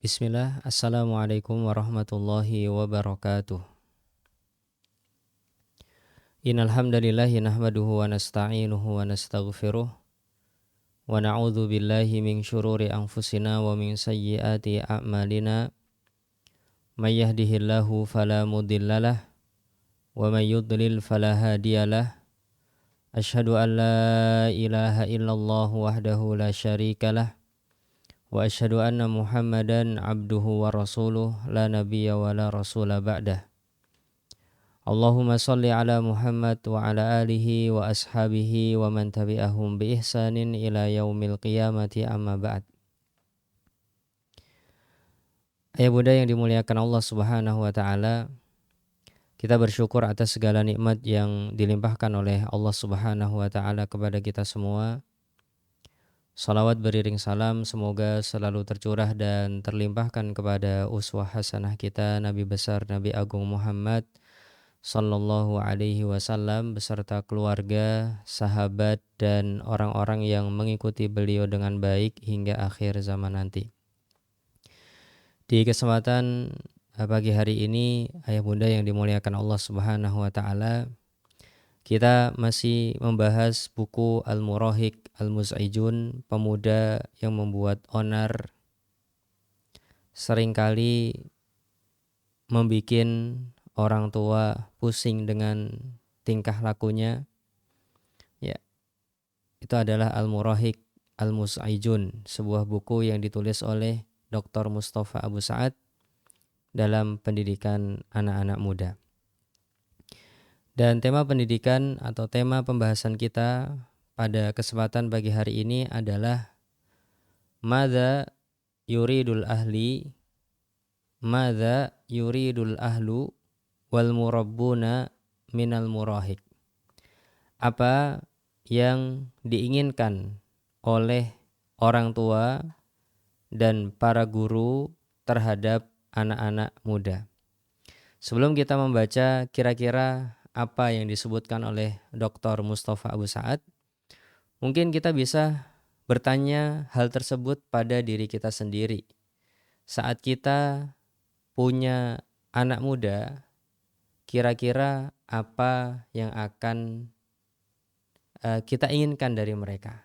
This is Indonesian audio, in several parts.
Bismillah, Assalamualaikum warahmatullahi wabarakatuh. Innal hamdalillahi nahmaduhu wa nasta'inuhu wa nastaghfiruh wa na'udzu billahi min syururi anfusina wa min sayyiati a'malina. May yahdihillahu fala mudhillalah wa may yudlil fala hadiyalah. Asyhadu an la ilaha illallah wahdahu la syarikalah wa asyhadu anna Muhammadan abduhu wa rasuluh la nabiyya wa la rasula ba'dah. Allahumma salli ala Muhammad wa ala alihi wa ashabihi wa man tabi'ahum bi ihsanin ila yaumil qiyamati amma ba'd. Ayah bunda yang dimuliakan Allah Subhanahu wa taala, kita bersyukur atas segala nikmat yang dilimpahkan oleh Allah Subhanahu wa taala kepada kita semua. Salawat beriring salam semoga selalu tercurah dan terlimpahkan kepada uswah hasanah kita Nabi besar Nabi Agung Muhammad Sallallahu alaihi wasallam beserta keluarga, sahabat dan orang-orang yang mengikuti beliau dengan baik hingga akhir zaman nanti. Di kesempatan pagi hari ini, ayah bunda yang dimuliakan Allah Subhanahu wa taala, kita masih membahas buku Al-Murahiq Al-Muz'ijun, pemuda yang membuat onar, seringkali membikin orang tua pusing dengan tingkah lakunya. Ya, itu adalah Al-Murahiq Al-Muz'ijun, sebuah buku yang ditulis oleh Dr. Mustafa Abu Sa'ad dalam pendidikan anak-anak muda. Dan tema pendidikan atau tema pembahasan kita pada kesempatan pagi hari ini adalah Madza yuridul ahlu wal murabbuna minal murahiq. Apa yang diinginkan oleh orang tua dan para guru terhadap anak-anak muda. Sebelum kita membaca kira-kira apa yang disebutkan oleh Dr. Mustafa Abu Sa'ad, mungkin kita bisa bertanya hal tersebut pada diri kita sendiri. Saat kita punya anak muda, kira-kira apa yang akan kita inginkan dari mereka?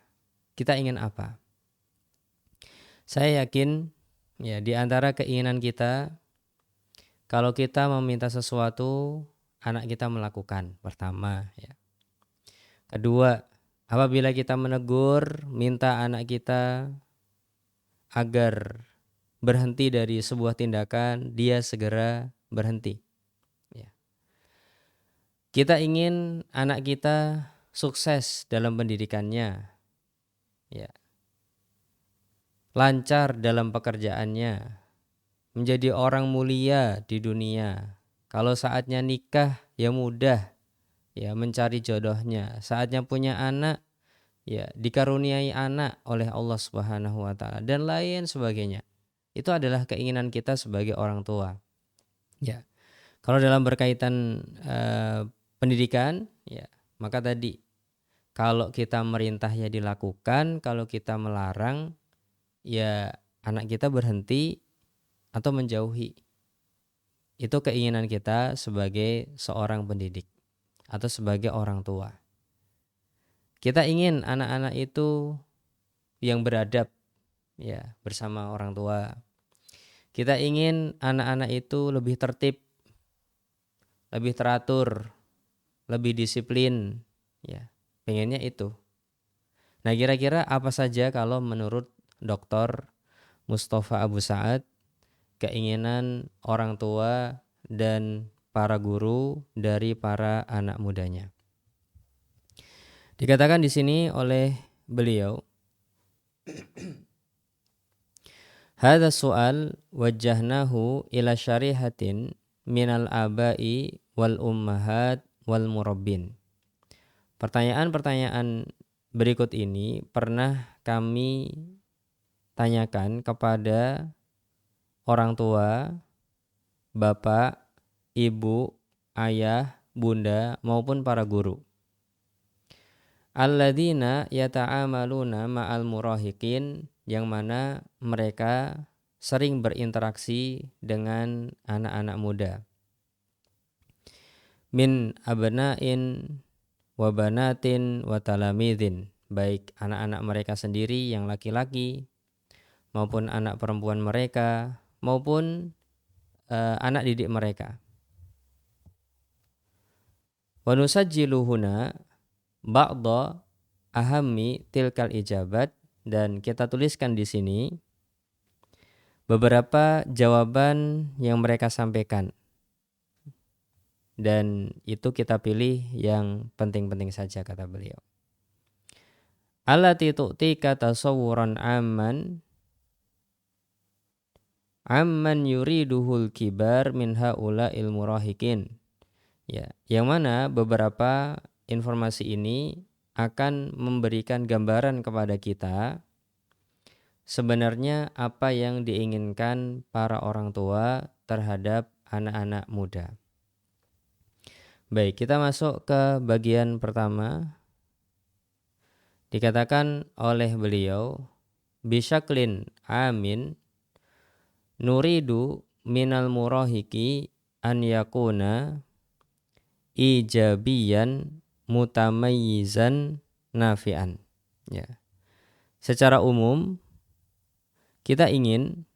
Kita ingin apa? Saya yakin ya di antara keinginan kita, kalau kita meminta sesuatu, anak kita melakukan pertama ya. Kedua, apabila kita menegur, minta anak kita agar berhenti dari sebuah tindakan, dia segera berhenti. Ya. Kita ingin anak kita sukses dalam pendidikannya, ya, lancar dalam pekerjaannya, menjadi orang mulia di dunia. Kalau saatnya nikah, ya mudah, ya mencari jodohnya. Saatnya punya anak, ya dikaruniai anak oleh Allah Subhanahu wa taala dan lain sebagainya. Itu adalah keinginan kita sebagai orang tua. Ya. Kalau dalam berkaitan pendidikan, ya, maka tadi kalau kita merintah ya dilakukan, kalau kita melarang ya anak kita berhenti atau menjauhi. Itu keinginan kita sebagai seorang pendidik atau sebagai orang tua. Kita ingin anak-anak itu yang beradab ya bersama orang tua. Kita ingin anak-anak itu lebih tertib, lebih teratur, lebih disiplin ya. Pengennya itu. Nah, kira-kira apa saja kalau menurut Dr. Mustafa Abu Sa'ad keinginan orang tua dan para guru dari para anak mudanya? Dikatakan di sini oleh beliau, hadza su'al wajjahnahu ila syarihatin minal abai wal ummahat wal murabbin. Pertanyaan-pertanyaan berikut ini pernah kami tanyakan kepada orang tua, bapak, ibu, ayah, bunda maupun para guru. Alladzina yata'amaluna ma'al murahiqin yang mana mereka sering berinteraksi dengan anak-anak muda. Min abna'in wa banatin wa talamidin, baik anak-anak mereka sendiri yang laki-laki maupun anak perempuan mereka maupun anak didik mereka. Wa nusajjilu huna ba'dha ahammi tilkal ijabat, dan kita tuliskan di sini beberapa jawaban yang mereka sampaikan, dan itu kita pilih yang penting-penting saja, kata beliau. Allati tu'tika tasawwuran amman yuriduhul kibar min haula'il murahikin. Ya, yang mana beberapa informasi ini akan memberikan gambaran kepada kita sebenarnya apa yang diinginkan para orang tua terhadap anak-anak muda. Baik, kita masuk ke bagian pertama. Dikatakan oleh beliau, bisyaklin amin nuridu minal murahiki an yakuna ijabiyan mutamayyizan nafi'an. Ya. Secara umum kita ingin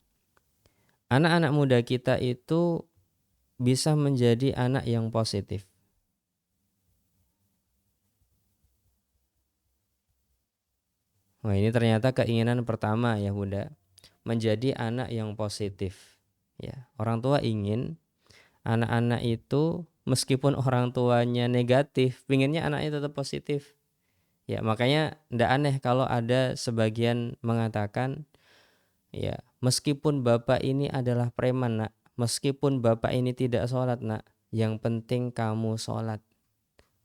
anak-anak muda kita itu bisa menjadi anak yang positif. Wah, ini ternyata keinginan pertama ya Bunda, menjadi anak yang positif. Ya, orang tua ingin anak-anak itu meskipun orang tuanya negatif, pinginnya anaknya tetap positif. Ya, makanya tidak aneh kalau ada sebagian mengatakan, ya, meskipun bapak ini adalah preman nak, meskipun bapak ini tidak sholat nak, yang penting kamu sholat.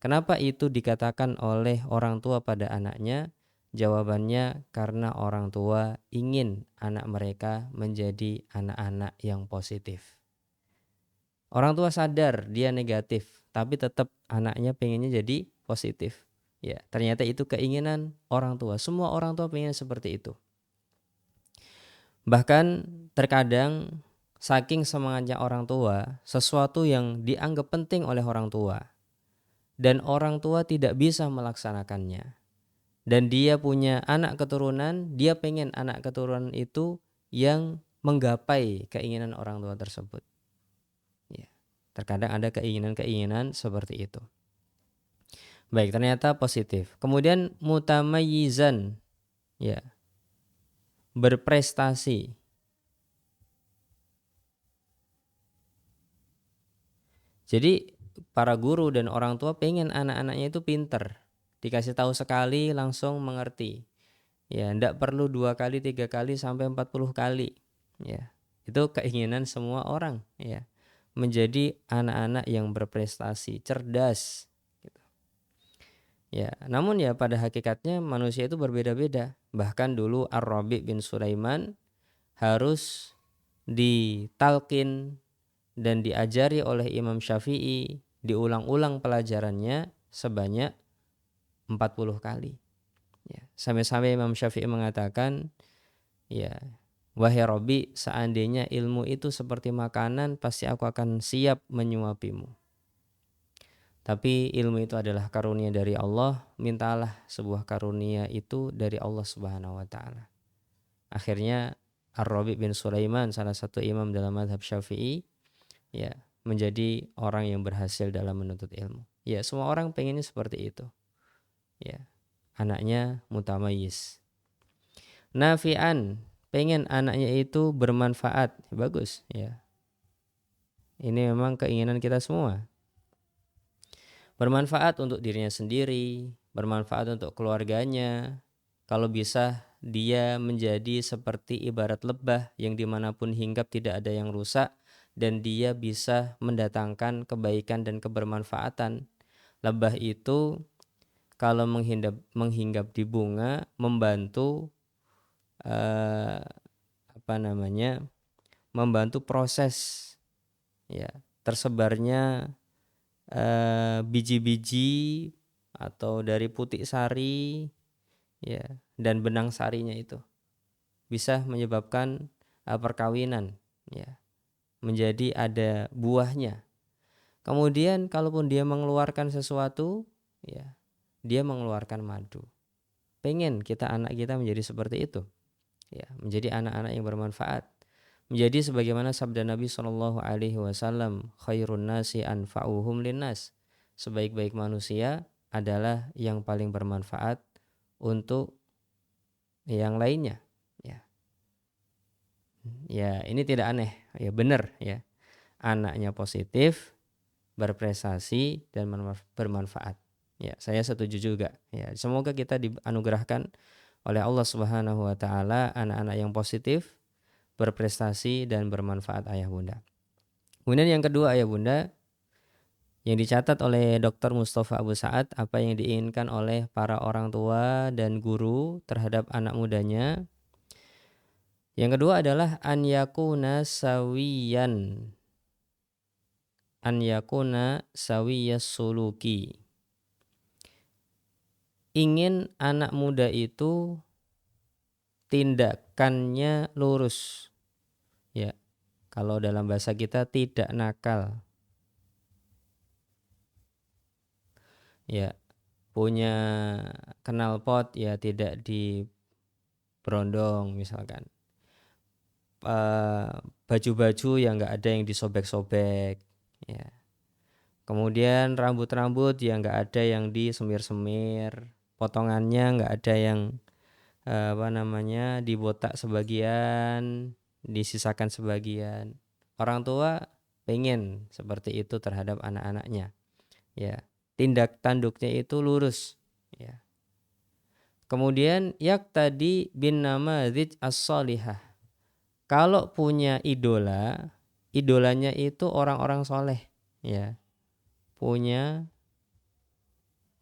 Kenapa itu dikatakan oleh orang tua pada anaknya? Jawabannya karena orang tua ingin anak mereka menjadi anak-anak yang positif. Orang tua sadar dia negatif, tapi tetap anaknya pengennya jadi positif. Ya, ternyata itu keinginan orang tua. Semua orang tua pengen seperti itu. Bahkan terkadang saking semangatnya orang tua, sesuatu yang dianggap penting oleh orang tua dan orang tua tidak bisa melaksanakannya, dan dia punya anak keturunan, dia pengen anak keturunan itu yang menggapai keinginan orang tua tersebut. Ya, terkadang ada keinginan-keinginan seperti itu. Baik, ternyata positif. Kemudian mutamayyizan, ya, berprestasi. Jadi para guru dan orang tua pengen anak-anaknya itu pinter, dikasih tahu sekali langsung mengerti. Ya, tidak perlu 2 kali, 3 kali sampai 40 kali. Ya, itu keinginan semua orang. Ya, menjadi anak-anak yang berprestasi, cerdas. Gitu. Ya, namun ya pada hakikatnya manusia itu berbeda-beda. Bahkan dulu Ar-Rabi' bin Sulaiman harus ditalkin dan diajari oleh Imam Syafi'i, diulang-ulang pelajarannya sebanyak 40 kali. Ya, sampai-sampai Imam Syafi'i mengatakan, ya, wahai Robi, seandainya ilmu itu seperti makanan, pasti aku akan siap menyuapimu. Tapi ilmu itu adalah karunia dari Allah, mintalah sebuah karunia itu dari Allah Subhanahu wa taala. Akhirnya Ar-Rabi' bin Sulaiman, salah satu imam dalam mazhab Syafi'i, ya, menjadi orang yang berhasil dalam menuntut ilmu. Ya, semua orang pengennya seperti itu. Ya, anaknya mutamayyiz. Nafi'an, pengen anaknya itu bermanfaat. Bagus, ya. Ini memang keinginan kita semua. Bermanfaat untuk dirinya sendiri, bermanfaat untuk keluarganya. Kalau bisa dia menjadi seperti ibarat lebah yang dimanapun hinggap tidak ada yang rusak, dan dia bisa mendatangkan kebaikan dan kebermanfaatan. Lebah itu kalau menghinggap di bunga membantu membantu proses, ya, tersebarnya biji-biji atau dari putik sari, ya, dan benang sarinya itu. bisa menyebabkan perkawinan, ya, menjadi ada buahnya. Kemudian kalaupun dia mengeluarkan sesuatu, ya, dia mengeluarkan madu. Pengen kita anak kita menjadi seperti itu, ya, menjadi anak-anak yang bermanfaat. Menjadi sebagaimana sabda Nabi Shallallahu Alaihi Wasallam, khairun nasi anfa'uhum linnas. Sebaik-baik manusia adalah yang paling bermanfaat untuk yang lainnya. Ya, ya ini tidak aneh, ya benar, ya. Anaknya positif, berprestasi dan bermanfaat. Ya, saya setuju juga. Ya, semoga kita dianugerahkan oleh Allah Subhanahu wa taala anak-anak yang positif, berprestasi dan bermanfaat ayah bunda. Kemudian yang kedua ayah bunda, yang dicatat oleh Dr. Mustafa Abu Sa'ad, apa yang diinginkan oleh para orang tua dan guru terhadap anak mudanya. Yang kedua adalah an yakuna sawiyan. An yakuna sawiyas suluki. Ingin anak muda itu tindakannya lurus. Ya, kalau dalam bahasa kita tidak nakal. Ya, punya knalpot ya tidak diberondong misalkan. Baju-baju yang enggak ada yang disobek-sobek, ya. Kemudian rambut-rambut yang enggak ada yang disemir-semir, potongannya enggak ada yang dibotak sebagian, disisakan sebagian. Orang tua pengen seperti itu terhadap anak-anaknya, ya. Tindak tanduknya itu lurus, ya. Kemudian yaktadi bin namadzij as-shalihah. Kalau punya idola, idolanya itu orang-orang soleh, ya. Punya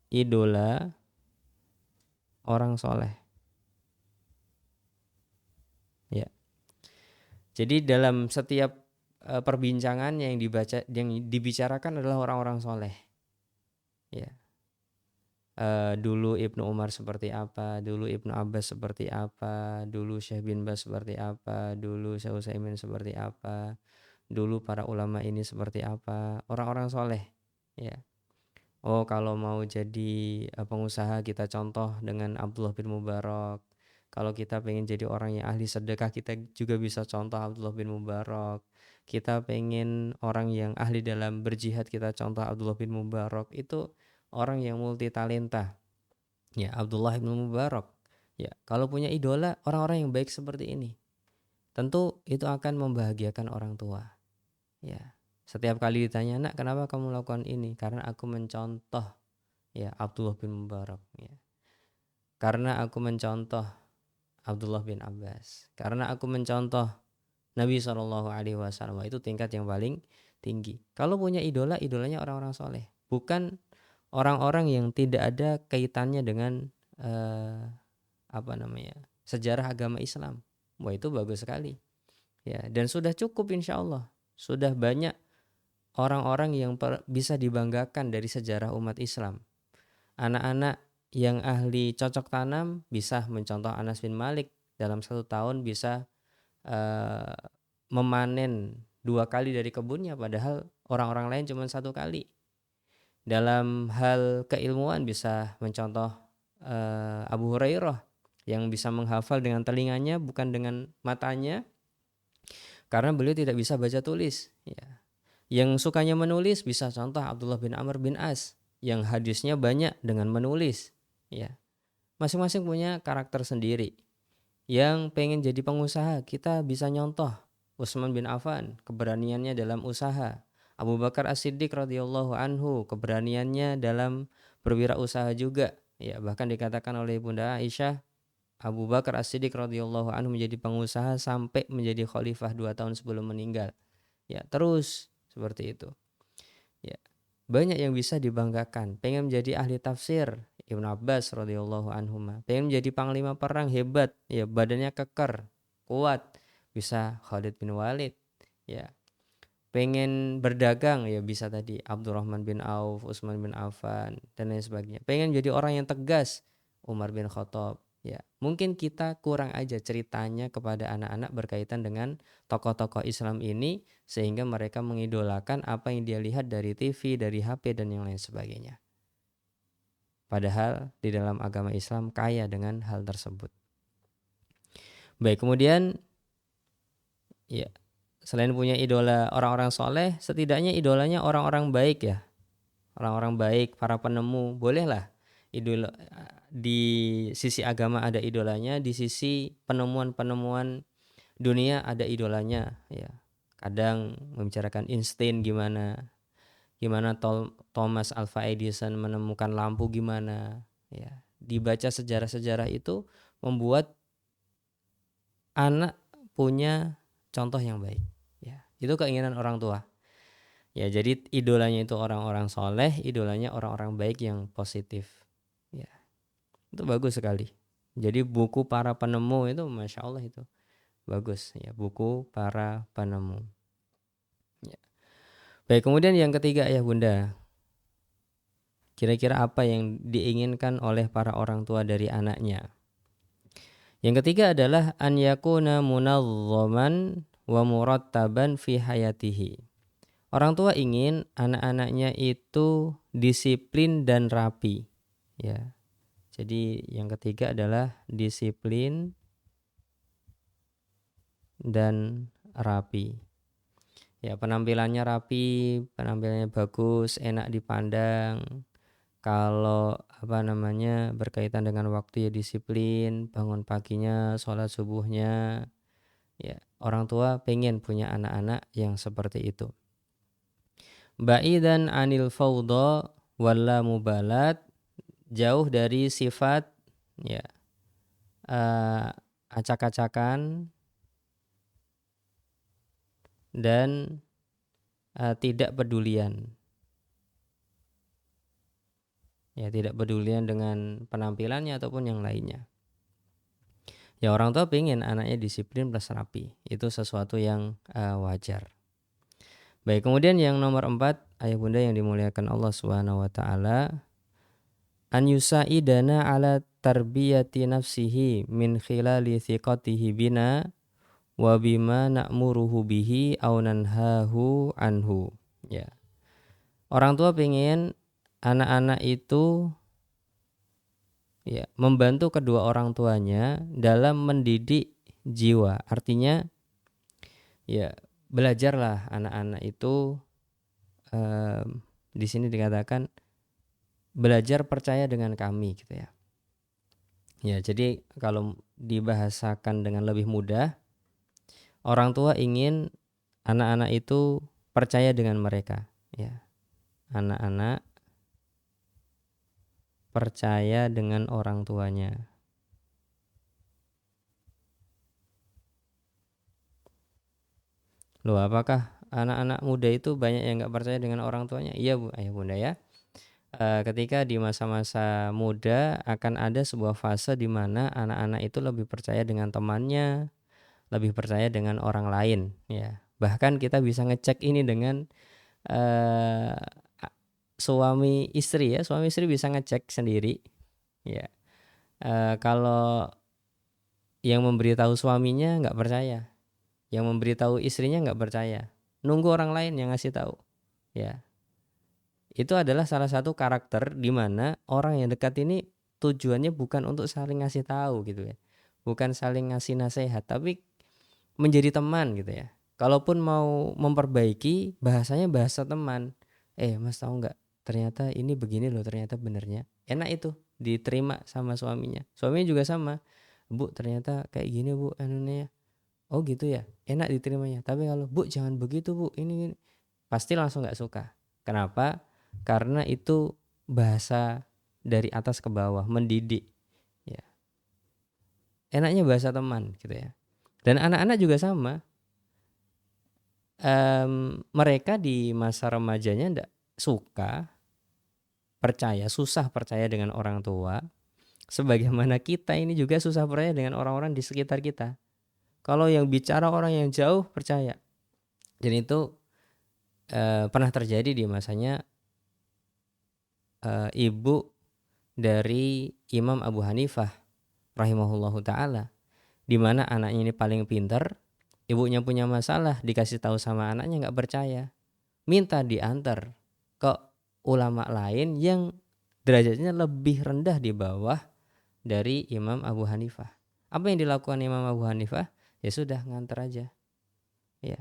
idola orang soleh, ya. Jadi dalam setiap perbincangan yang dibicarakan adalah orang-orang soleh, ya. Dulu Ibnu Umar seperti apa, dulu Ibnu Abbas seperti apa, dulu Syekh bin Baz seperti apa, dulu Syekh Utsaimin seperti apa, dulu para ulama ini seperti apa, orang-orang soleh, ya. Oh, kalau mau jadi pengusaha kita contoh dengan Abdullah bin Mubarak. Kalau kita pengen jadi orang yang ahli sedekah, kita juga bisa contoh Abdullah bin Mubarak. Kita pengen orang yang ahli dalam berjihad, kita contoh Abdullah bin Mubarak. Itu orang yang multi talenta, ya, Abdullah bin Mubarak. Ya, kalau punya idola orang-orang yang baik seperti ini, tentu itu akan membahagiakan orang tua, ya. Setiap kali ditanya, nak kenapa kamu melakukan ini? Karena aku mencontoh, ya, Abdullah bin Mubarak, ya. Karena aku mencontoh Abdullah bin Abbas. Karena aku mencontoh Nabi SAW. Itu tingkat yang paling tinggi. Kalau punya idola, idolanya orang-orang soleh, bukan orang-orang yang tidak ada kaitannya dengan sejarah agama Islam. Wah, itu bagus sekali, ya. Dan sudah cukup insya Allah. Sudah banyak orang-orang yang bisa dibanggakan dari sejarah umat Islam. Anak-anak yang ahli cocok tanam bisa mencontoh Anas bin Malik, dalam 1 tahun bisa memanen 2 kali dari kebunnya, padahal orang-orang lain cuma 1 kali. Dalam hal keilmuan bisa mencontoh Abu Hurairah yang bisa menghafal dengan telinganya bukan dengan matanya, karena beliau tidak bisa baca tulis, ya. Yang sukanya menulis bisa contoh Abdullah bin Amr bin As yang hadisnya banyak dengan menulis, ya. Masing-masing punya karakter sendiri. Yang pengen jadi pengusaha, kita bisa nyontoh Utsman bin Affan, keberaniannya dalam usaha. Abu Bakar As-Siddiq radhiyallahu anhu, keberaniannya dalam berwirausaha juga, ya. Bahkan dikatakan oleh Bunda Aisyah, Abu Bakar As-Siddiq radhiyallahu anhu menjadi pengusaha sampai menjadi khalifah 2 tahun sebelum meninggal, ya. Terus seperti itu, ya. Banyak yang bisa dibanggakan. Pengen menjadi ahli tafsir, Ibnu Abbas radhiyallahu anhuma. Pengen menjadi panglima perang hebat, ya, badannya keker, kuat, bisa Khalid bin Walid, ya. Pengen berdagang, ya, bisa tadi Abdurrahman bin Auf, Utsman bin Affan dan lain sebagainya. Pengen jadi orang yang tegas, Umar bin Khattab, Ya, mungkin kita kurang aja ceritanya kepada anak-anak berkaitan dengan tokoh-tokoh Islam ini sehingga mereka mengidolakan apa yang dia lihat dari TV, dari HP dan yang lain sebagainya. Padahal di dalam agama Islam kaya dengan hal tersebut. Baik, kemudian ya, selain punya idola orang-orang soleh, setidaknya idolanya orang-orang baik ya. Orang-orang baik, para penemu, bolehlah idola di sisi agama ada idolanya, di sisi penemuan-penemuan dunia ada idolanya ya. Kadang membicarakan Einstein gimana Thomas Alva Edison menemukan lampu gimana ya. Dibaca sejarah-sejarah itu membuat anak punya contoh yang baik ya. Itu keinginan orang tua. Ya, jadi idolanya itu orang-orang soleh, idolanya orang-orang baik yang positif. Ya, itu bagus sekali. Jadi buku para penemu itu, masya Allah itu bagus ya, buku para penemu. Ya. Baik, kemudian yang ketiga ya Bunda, kira-kira apa yang diinginkan oleh para orang tua dari anaknya? Yang ketiga adalah an yakuna munazzaman wa murattaban fi hayatihi. Orang tua ingin anak-anaknya itu disiplin dan rapi. Ya. Jadi yang ketiga adalah disiplin dan rapi. Ya, penampilannya rapi, penampilannya bagus, enak dipandang. Kalau berkaitan dengan waktu ya disiplin, bangun paginya, sholat subuhnya. Ya, orang tua pengen punya anak-anak yang seperti itu. Ba'idan anil fawda wala mubalat, jauh dari sifat ya acak-acakan dan tidak pedulian. Ya, tidak pedulian dengan penampilannya ataupun yang lainnya. Ya, orang tua pengen anaknya disiplin plus rapi. Itu sesuatu yang wajar. Baik, kemudian yang nomor 4, ayah bunda yang dimuliakan Allah Subhanahu wa taala, an yusaidana ala tarbiyati nafsihi min khilali thiqatihi bina wa bima na'muruhu bihi aw nanhahu anhu. Ya. Orang tua pengen anak-anak itu ya membantu kedua orang tuanya dalam mendidik jiwa. Artinya ya belajarlah anak-anak itu di sini dikatakan belajar percaya dengan kami gitu ya. Ya, jadi kalau dibahasakan dengan lebih mudah, orang tua ingin anak-anak itu percaya dengan mereka ya. Anak-anak percaya dengan orang tuanya. Loh, apakah anak-anak muda itu banyak yang nggak percaya dengan orang tuanya? Iya Bu, ayah bunda ya. Ketika di masa-masa muda akan ada sebuah fase di mana anak-anak itu lebih percaya dengan temannya, lebih percaya dengan orang lain ya. Bahkan kita bisa ngecek ini dengan uh, suami istri ya. Suami istri bisa ngecek sendiri ya. Kalau yang memberitahu suaminya nggak percaya, yang memberitahu istrinya nggak percaya, nunggu orang lain yang ngasih tahu ya. Itu adalah salah satu karakter di mana orang yang dekat ini tujuannya bukan untuk saling ngasih tahu gitu ya, bukan saling ngasih nasihat, tapi menjadi teman gitu ya. Kalaupun mau memperbaiki, bahasanya bahasa teman. Mas tahu nggak, ternyata ini begini loh, ternyata benernya enak, itu diterima sama suaminya. Suaminya juga sama, Bu ternyata kayak gini Bu anunya. Oh gitu ya, enak diterimanya. Tapi kalau Bu jangan begitu Bu, ini pasti langsung nggak suka. Kenapa? Karena itu bahasa dari atas ke bawah, mendidik ya. Enaknya bahasa teman gitu ya. Dan anak-anak juga sama. Mereka di masa remajanya ndak suka percaya, susah percaya dengan orang tua. Sebagaimana kita ini juga susah percaya dengan orang-orang di sekitar kita. Kalau yang bicara orang yang jauh percaya. Dan itu pernah terjadi di masanya ibu dari Imam Abu Hanifah rahimahullahu taala, di mana anaknya ini paling pintar, ibunya punya masalah, dikasih tahu sama anaknya nggak percaya, minta diantar ke ulama lain yang derajatnya lebih rendah di bawah dari Imam Abu Hanifah. Apa yang dilakukan Imam Abu Hanifah? Ya sudah, ngantar aja. Ya,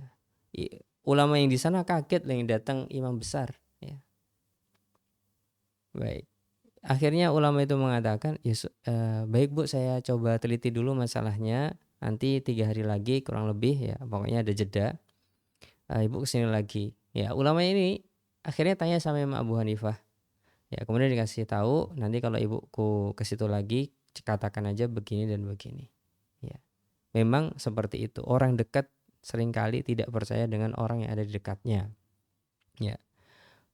ulama yang di sana kaget yang datang imam besar. Ya, baik. Akhirnya ulama itu mengatakan, ya, baik Bu, saya coba teliti dulu masalahnya. Nanti 3 hari lagi kurang lebih, ya pokoknya ada jeda, Ibu kesini lagi. Ya, ulama ini akhirnya tanya sama Imam Abu Hanifah. Ya, kemudian dikasih tahu, nanti kalau ibuku ke situ lagi, katakan aja begini dan begini. Ya, memang seperti itu. Orang dekat seringkali tidak percaya dengan orang yang ada di dekatnya. Ya,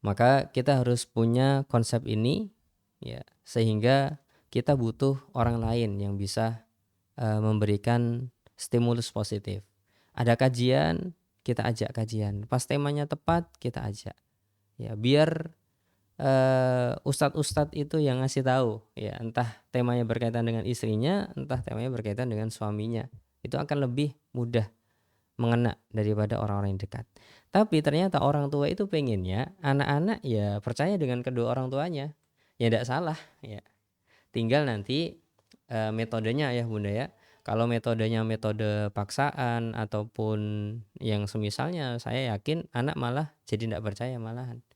maka kita harus punya konsep ini, ya, sehingga kita butuh orang lain yang bisa memberikan stimulus positif. Ada kajian, kita ajak kajian. Pas temanya tepat, kita ajak. Ya, biar ustadz-ustadz itu yang ngasih tahu, ya, entah temanya berkaitan dengan istrinya, entah temanya berkaitan dengan suaminya. Itu akan lebih mudah mengena daripada orang-orang yang dekat. Tapi ternyata orang tua itu pengennya anak-anak ya percaya dengan kedua orang tuanya. Ya tidak salah, ya. Tinggal nanti metodenya ya Bunda ya. Kalau metodenya metode paksaan ataupun yang semisalnya, saya yakin anak malah jadi tidak percaya malahan.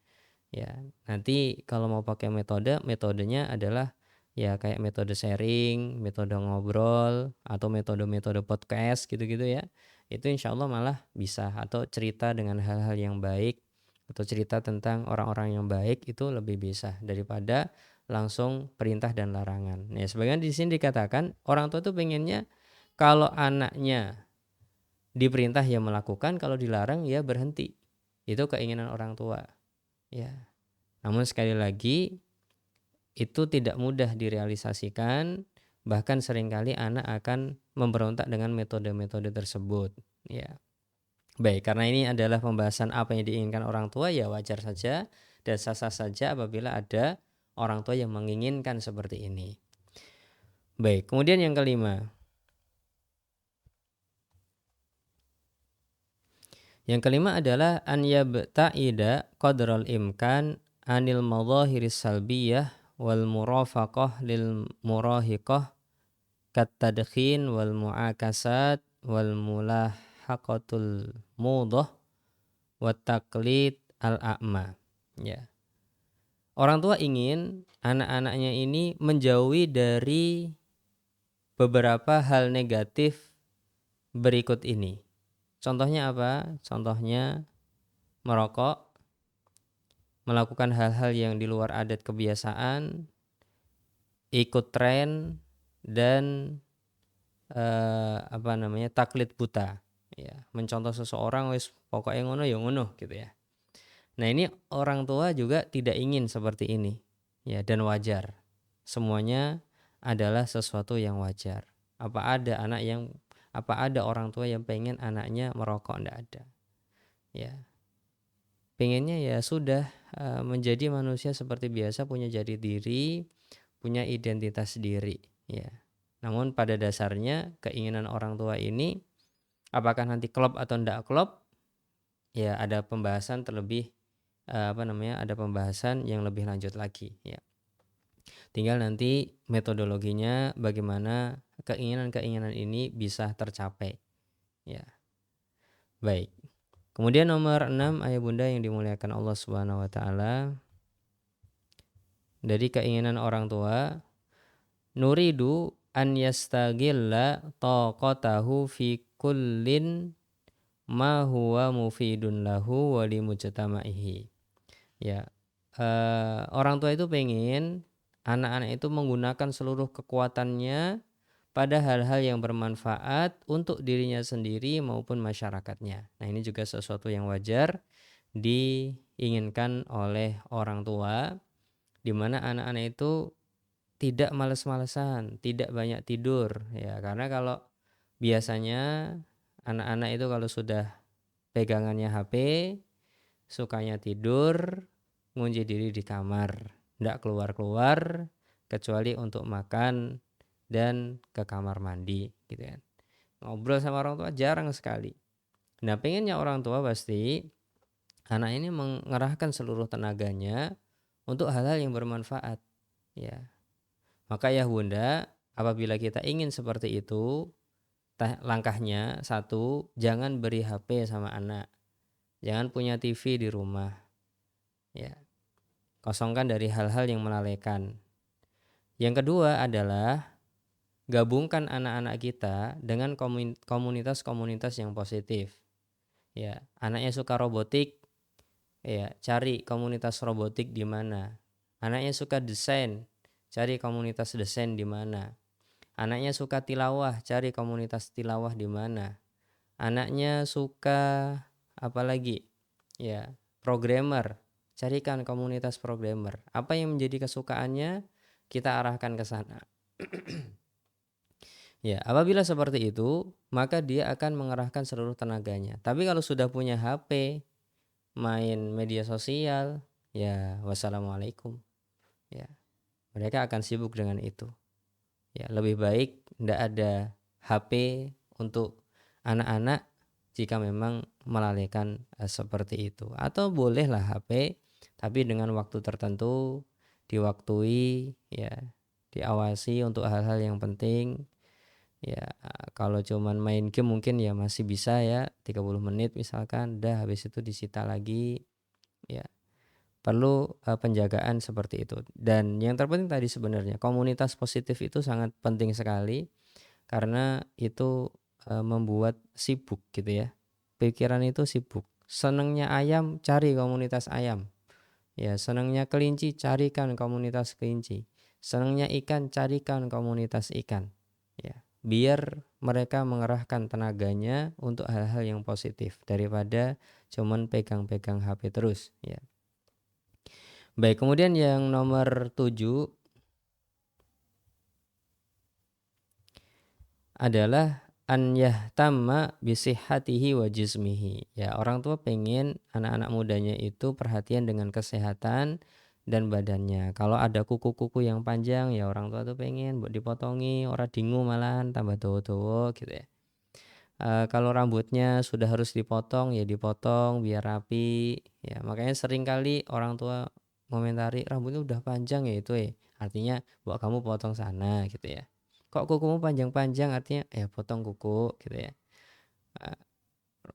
Ya, nanti kalau mau pakai metodenya adalah ya kayak metode sharing, metode ngobrol, atau metode-metode podcast gitu-gitu ya. Itu insya Allah malah bisa, atau cerita dengan hal-hal yang baik, atau cerita tentang orang-orang yang baik, itu lebih bisa daripada langsung perintah dan larangan. Nah, sebagian di sini dikatakan orang tua tuh pengennya kalau anaknya diperintah ya melakukan, kalau dilarang ya berhenti. Itu keinginan orang tua. Ya. Namun sekali lagi itu tidak mudah direalisasikan, bahkan seringkali anak akan memberontak dengan metode-metode tersebut. Ya. Baik, karena ini adalah pembahasan apa yang diinginkan orang tua, ya wajar saja dan sah-sah saja apabila ada orang tua yang menginginkan seperti ini. Baik, kemudian yang kelima. Yang kelima adalah an yabta'ida qadral imkan anil madhahiris salbiyah wal murafaqah lil murahiqah kat tadkhin wal muakasat wal mulahaqatul mudah wat taqlid al a'ma. Ya. Orang tua ingin anak-anaknya ini menjauhi dari beberapa hal negatif berikut ini. Contohnya apa? Contohnya merokok, melakukan hal-hal yang di luar adat kebiasaan, ikut tren, dan taklid buta. Ya, mencontoh seseorang wis pokoknya ngono ya ngono gitu ya. Nah, ini orang tua juga tidak ingin seperti ini. Ya, dan wajar. Semuanya adalah sesuatu yang wajar. Apa ada orang tua yang pengen anaknya merokok? Enggak ada. Ya. Pengennya ya sudah menjadi manusia seperti biasa, punya jati diri, punya identitas diri, ya. Namun pada dasarnya keinginan orang tua ini apakah nanti klop atau tidak klop, ya ada pembahasan terlebih ada pembahasan yang lebih lanjut lagi, ya. Tinggal nanti metodologinya bagaimana keinginan-keinginan ini bisa tercapai, ya. Baik. Kemudian nomor 6 ayah bunda yang dimuliakan Allah Subhanahu wa taala, dari keinginan orang tua, nuridu an yastagilla taqatahu fi kullin ma huwa mufidun lahu wa limujtama'ihi. Ya. Orang tua itu pengen anak-anak itu menggunakan seluruh kekuatannya pada hal-hal yang bermanfaat untuk dirinya sendiri maupun masyarakatnya. Nah, ini juga sesuatu yang wajar diinginkan oleh orang tua, di mana anak-anak itu tidak males-malesan, tidak banyak tidur, ya. Karena kalau biasanya anak-anak itu kalau sudah pegangannya HP, sukanya tidur, ngunci diri di kamar, tidak keluar-keluar kecuali untuk makan dan ke kamar mandi gitu kan. Ngobrol sama orang tua jarang sekali. Nah, pengennya orang tua pasti anak ini mengerahkan seluruh tenaganya untuk hal-hal yang bermanfaat ya. Maka ya Bunda, apabila kita ingin seperti itu, langkahnya satu, jangan beri HP sama anak. Jangan punya TV di rumah. Ya, kosongkan dari hal-hal yang melalaikan. Yang kedua adalah gabungkan anak-anak kita dengan komunitas-komunitas yang positif. Ya, anaknya suka robotik, ya, cari komunitas robotik di mana. Anaknya suka desain, cari komunitas desain di mana. Anaknya suka tilawah, cari komunitas tilawah di mana. Anaknya suka apa lagi? Ya, programmer, carikan komunitas programmer. Apa yang menjadi kesukaannya, kita arahkan ke sana. Ya, apabila seperti itu, maka dia akan mengerahkan seluruh tenaganya. Tapi kalau sudah punya HP, main media sosial, ya wassalamualaikum. Ya, mereka akan sibuk dengan itu. Ya, lebih baik tidak ada HP untuk anak-anak jika memang melalaikan seperti itu. Atau bolehlah HP, tapi dengan waktu tertentu, diwaktui, ya, diawasi untuk hal-hal yang penting. Ya, kalau cuman main game mungkin ya masih bisa ya 30 menit misalkan, dah habis itu disita lagi. Ya, perlu penjagaan seperti itu. Dan yang terpenting tadi sebenarnya komunitas positif itu sangat penting sekali karena itu membuat sibuk gitu ya. Pikiran itu sibuk. Senangnya ayam, cari komunitas ayam. Ya, senangnya kelinci, carikan komunitas kelinci. Senangnya ikan, carikan komunitas ikan. Ya, biar mereka mengerahkan tenaganya untuk hal-hal yang positif daripada cuman pegang-pegang HP terus, ya. Baik, kemudian yang nomor 7 adalah an yahtamma bisihhatihi wa jismihi. Ya, orang tua pengen anak-anak mudanya itu perhatian dengan kesehatan dan badannya. Kalau ada kuku-kuku yang panjang ya orang tua tuh pengen buat dipotongi, ora dingu malahan tambah dawa-dawa gitu ya. Kalau rambutnya sudah harus dipotong ya dipotong biar rapi ya. Makanya sering kali orang tua komentari rambutnya udah panjang ya itu ya. Artinya buat kamu potong sana gitu ya. Kok kukumu panjang-panjang artinya ya potong kuku gitu ya.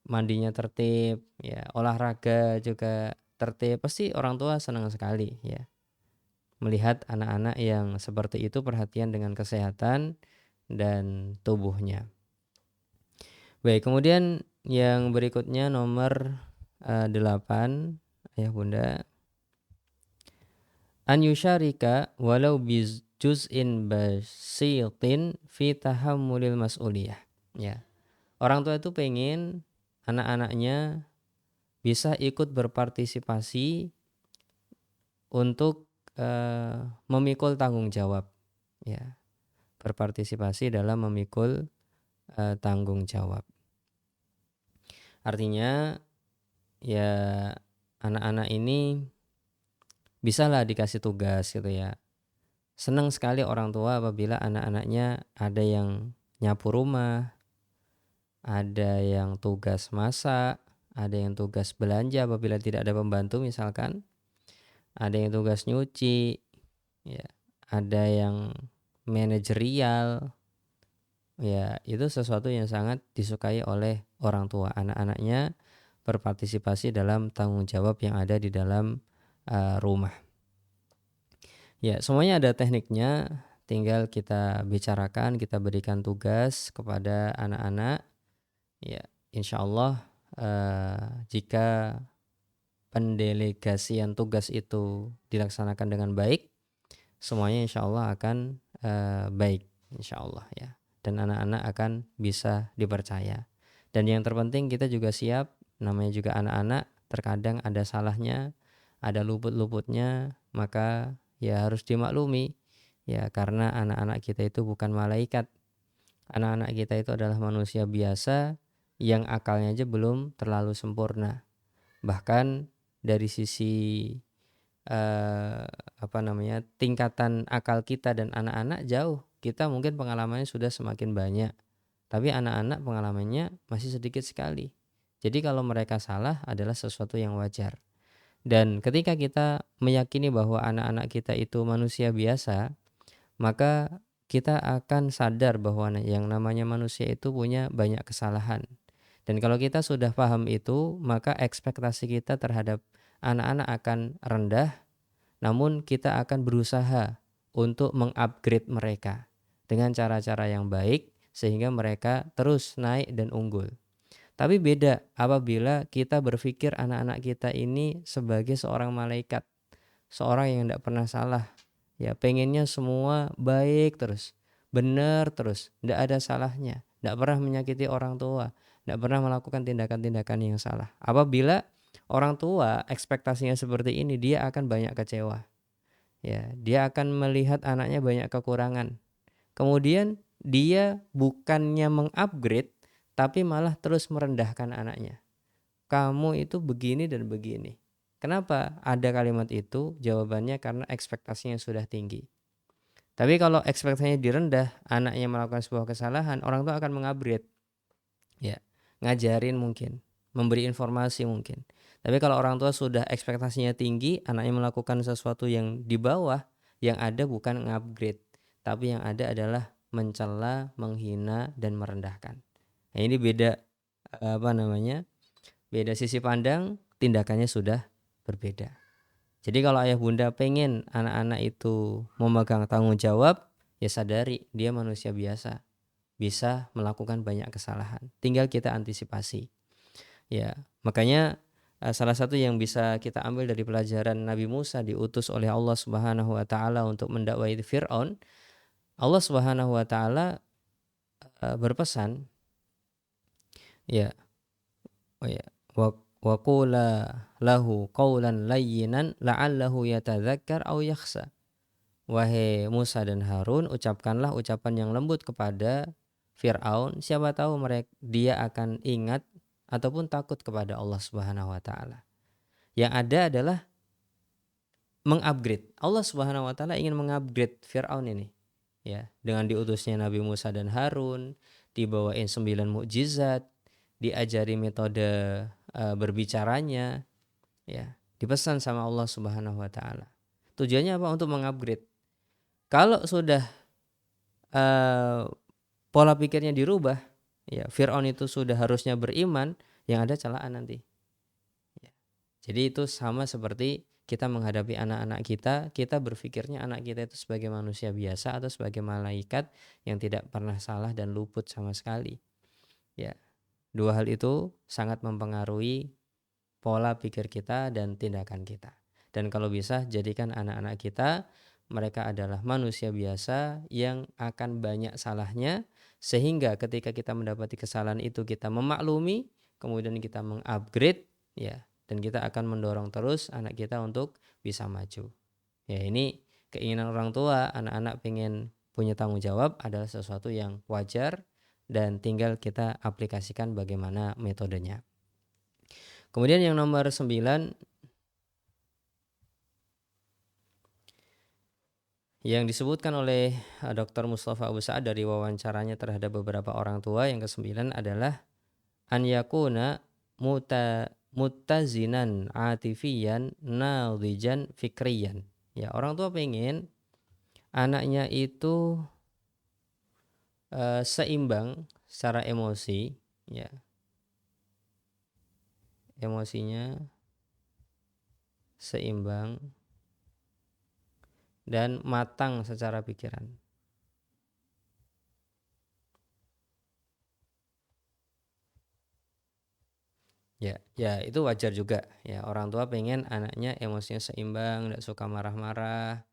Mandinya tertib ya, olahraga juga tertib. Pasti orang tua senang sekali ya melihat anak-anak yang seperti itu perhatian dengan kesehatan dan tubuhnya. Baik, kemudian yang berikutnya nomor 8 ya Bunda. An yusyarika walau juz'in basitin fi tahammulil mas'uliyah. Ya. Orang tua itu pengen anak-anaknya bisa ikut berpartisipasi untuk memikul tanggung jawab. Ya. Berpartisipasi dalam memikul tanggung jawab. Artinya ya anak-anak ini bisalah dikasih tugas gitu ya. Senang sekali orang tua apabila anak-anaknya ada yang nyapu rumah, ada yang tugas masak, ada yang tugas belanja apabila tidak ada pembantu misalkan, ada yang tugas nyuci, ya, ada yang manajerial. Ya, itu sesuatu yang sangat disukai oleh orang tua. Anak-anaknya berpartisipasi dalam tanggung jawab yang ada di dalam rumah. Ya, semuanya ada tekniknya, tinggal kita bicarakan, kita berikan tugas kepada anak-anak. Ya, insya Allah jika pendelegasian tugas itu dilaksanakan dengan baik, semuanya insya Allah akan baik, insya Allah ya. Dan anak-anak akan bisa dipercaya. Dan yang terpenting kita juga siap, namanya juga anak-anak, terkadang ada salahnya, ada luput-luputnya, maka ya harus dimaklumi ya karena anak-anak kita itu bukan malaikat. Anak-anak kita itu adalah manusia biasa yang akalnya aja belum terlalu sempurna. Bahkan dari sisi tingkatan akal kita dan anak-anak jauh kita mungkin pengalamannya sudah semakin banyak, tapi anak-anak pengalamannya masih sedikit sekali. Jadi kalau mereka salah adalah sesuatu yang wajar. Dan ketika kita meyakini bahwa anak-anak kita itu manusia biasa, maka kita akan sadar bahwa yang namanya manusia itu punya banyak kesalahan. Dan kalau kita sudah paham itu, maka ekspektasi kita terhadap anak-anak akan rendah, namun kita akan berusaha untuk mengupgrade mereka dengan cara-cara yang baik sehingga mereka terus naik dan unggul. Tapi beda apabila kita berpikir anak-anak kita ini sebagai seorang malaikat, seorang yang tidak pernah salah. Ya, pengennya semua baik terus, benar terus, tidak ada salahnya, tidak pernah menyakiti orang tua, tidak pernah melakukan tindakan-tindakan yang salah. Apabila orang tua ekspektasinya seperti ini, dia akan banyak kecewa. Ya, dia akan melihat anaknya banyak kekurangan. Kemudian dia bukannya mengupgrade, tapi malah terus merendahkan anaknya. Kamu itu begini dan begini. Kenapa ada kalimat itu? Jawabannya karena ekspektasinya sudah tinggi. Tapi kalau ekspektasinya direndah, anaknya melakukan sebuah kesalahan, orang tua akan mengupgrade. Ya, ngajarin mungkin, memberi informasi mungkin. Tapi kalau orang tua sudah ekspektasinya tinggi, anaknya melakukan sesuatu yang di bawah, yang ada bukan mengupgrade, tapi yang ada adalah mencela, menghina dan merendahkan. Nah, ini beda beda sisi pandang, tindakannya sudah berbeda. Jadi kalau ayah bunda pengen anak-anak itu memegang tanggung jawab, ya sadari dia manusia biasa, bisa melakukan banyak kesalahan. Tinggal kita antisipasi. Ya, makanya salah satu yang bisa kita ambil dari pelajaran Nabi Musa diutus oleh Allah Subhanahu wa taala untuk mendakwai Firaun, Allah Subhanahu wa taala berpesan, ya, oh ya, wa qula lahu qawlan layyinan la'allahu yatadzakkar aw yakhsha. Wahai Musa dan Harun, ucapkanlah ucapan yang lembut kepada Fir'aun, siapa tahu dia akan ingat ataupun takut kepada Allah Subhanahu wa taala. Yang ada adalah mengupgrade. Allah Subhanahu wa taala ingin mengupgrade Fir'aun ini. Ya, dengan diutusnya Nabi Musa dan Harun, dibawain 9 mukjizat, diajari metode berbicaranya, ya, dipesan sama Allah Subhanahu wa taala. Tujuannya apa? Untuk mengupgrade. Kalau sudah pola pikirnya dirubah, ya Fir'aun itu sudah harusnya beriman, yang ada celaan nanti. Ya. Jadi itu sama seperti kita menghadapi anak-anak kita berpikirnya anak kita itu sebagai manusia biasa atau sebagai malaikat yang tidak pernah salah dan luput sama sekali. Ya, dua hal itu sangat mempengaruhi pola pikir kita dan tindakan kita. Dan kalau bisa jadikan anak-anak kita mereka adalah manusia biasa yang akan banyak salahnya, sehingga ketika kita mendapati kesalahan itu kita memaklumi, kemudian kita mengupgrade, ya, dan kita akan mendorong terus anak kita untuk bisa maju. Ya, ini keinginan orang tua, anak-anak pengen punya tanggung jawab adalah sesuatu yang wajar dan tinggal kita aplikasikan bagaimana metodenya. Kemudian yang nomor 9, yang disebutkan oleh Dr. Mustafa Abu Sa'ad dari wawancaranya terhadap beberapa orang tua, yang ke-9 adalah an yakuna muttazinan atifiyan nadhijan fikriyan. Ya, orang tua pengen anaknya itu seimbang secara emosi, ya. Emosinya seimbang dan matang secara pikiran. Ya itu wajar juga. Ya, orang tua pengen anaknya emosinya seimbang, tidak suka marah-marah,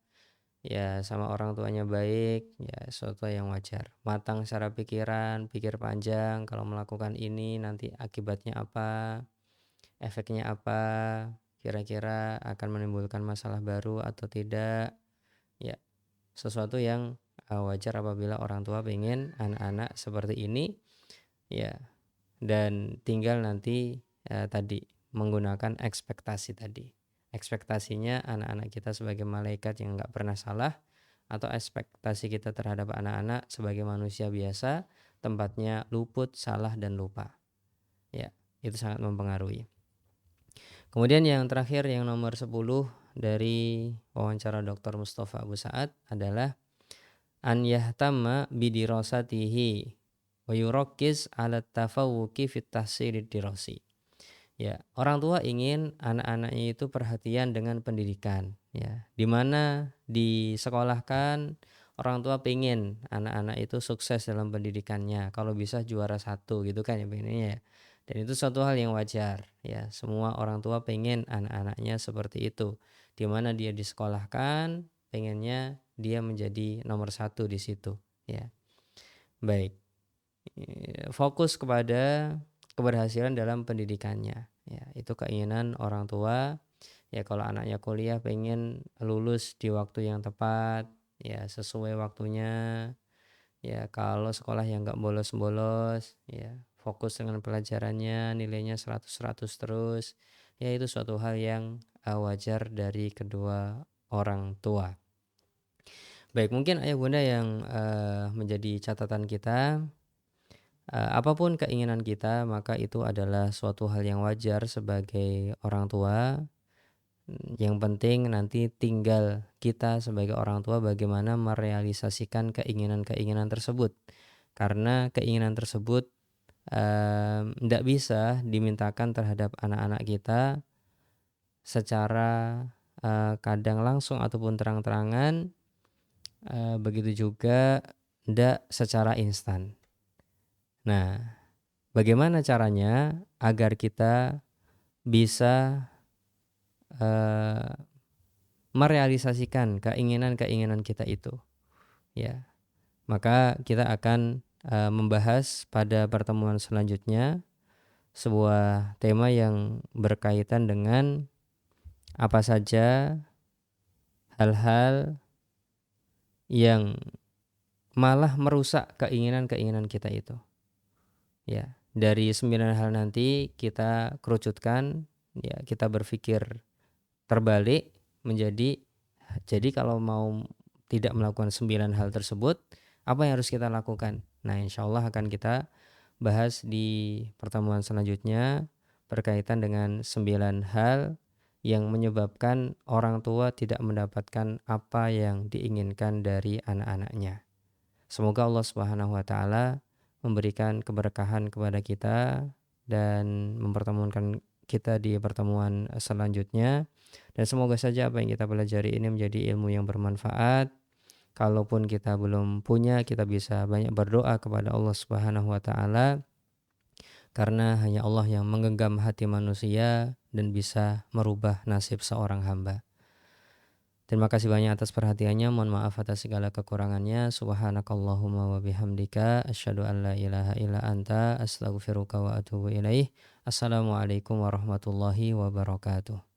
ya sama orang tuanya baik, ya sesuatu yang wajar. Matang secara pikiran, pikir panjang, kalau melakukan ini nanti akibatnya apa, efeknya apa, kira-kira akan menimbulkan masalah baru atau tidak. Ya, sesuatu yang wajar apabila orang tua pengen anak-anak seperti ini, ya, dan tinggal nanti tadi menggunakan ekspektasi tadi. Ekspektasinya anak-anak kita sebagai malaikat yang nggak pernah salah, atau ekspektasi kita terhadap anak-anak sebagai manusia biasa, tempatnya luput, salah dan lupa. Ya, itu sangat mempengaruhi. Kemudian yang terakhir yang nomor 10 dari wawancara Dr. Mustafa Abu Sa'ad adalah an yahtama bidirasatihi wa yurakkis ala tafawuqi fit tahsilid dirasi. Ya, orang tua ingin anak-anaknya itu perhatian dengan pendidikan, ya. Di mana disekolahkan, orang tua pengen anak-anak itu sukses dalam pendidikannya, kalau bisa juara 1 gitu kan ya pengennya ya. Dan itu suatu hal yang wajar, ya. Semua orang tua pengen anak-anaknya seperti itu. Di mana dia disekolahkan, pengennya dia menjadi nomor 1 di situ, ya. Baik. Fokus kepada keberhasilan dalam pendidikannya, ya. Itu keinginan orang tua. Ya, kalau anaknya kuliah pengen lulus di waktu yang tepat, ya, sesuai waktunya. Ya, kalau sekolah yang nggak bolos-bolos, ya, fokus dengan pelajarannya, nilainya 100-100 terus. Ya, itu suatu hal yang wajar dari kedua orang tua. Baik, mungkin ayah bunda yang menjadi catatan kita, apapun keinginan kita, maka itu adalah suatu hal yang wajar sebagai orang tua. Yang penting nanti tinggal kita sebagai orang tua bagaimana merealisasikan keinginan-keinginan tersebut. Karena keinginan tersebut tidak bisa dimintakan terhadap anak-anak kita secara kadang langsung ataupun terang-terangan. Begitu juga tidak secara instan. Nah, bagaimana caranya agar kita bisa merealisasikan keinginan-keinginan kita itu, ya? Maka kita akan membahas pada pertemuan selanjutnya sebuah tema yang berkaitan dengan apa saja hal-hal yang malah merusak keinginan-keinginan kita itu. Ya, dari 9 hal nanti kita kerucutkan, ya, kita berpikir terbalik menjadi, jadi kalau mau tidak melakukan 9 hal tersebut, apa yang harus kita lakukan? Nah, insya Allah akan kita bahas di pertemuan selanjutnya berkaitan dengan 9 hal yang menyebabkan orang tua tidak mendapatkan apa yang diinginkan dari anak-anaknya. Semoga Allah Subhanahu wa taala memberikan keberkahan kepada kita dan mempertemukan kita di pertemuan selanjutnya. Dan semoga saja apa yang kita pelajari ini menjadi ilmu yang bermanfaat. Kalaupun kita belum punya, kita bisa banyak berdoa kepada Allah Subhanahu wa taala, karena hanya Allah yang menggenggam hati manusia dan bisa merubah nasib seorang hamba. Terima kasih banyak atas perhatiannya. Mohon maaf atas segala kekurangannya. Subhanakallahumma wa bihamdika asyhadu an la ilaha illa anta astaghfiruka wa atubu ilaih. Assalamualaikum warahmatullahi wabarakatuh.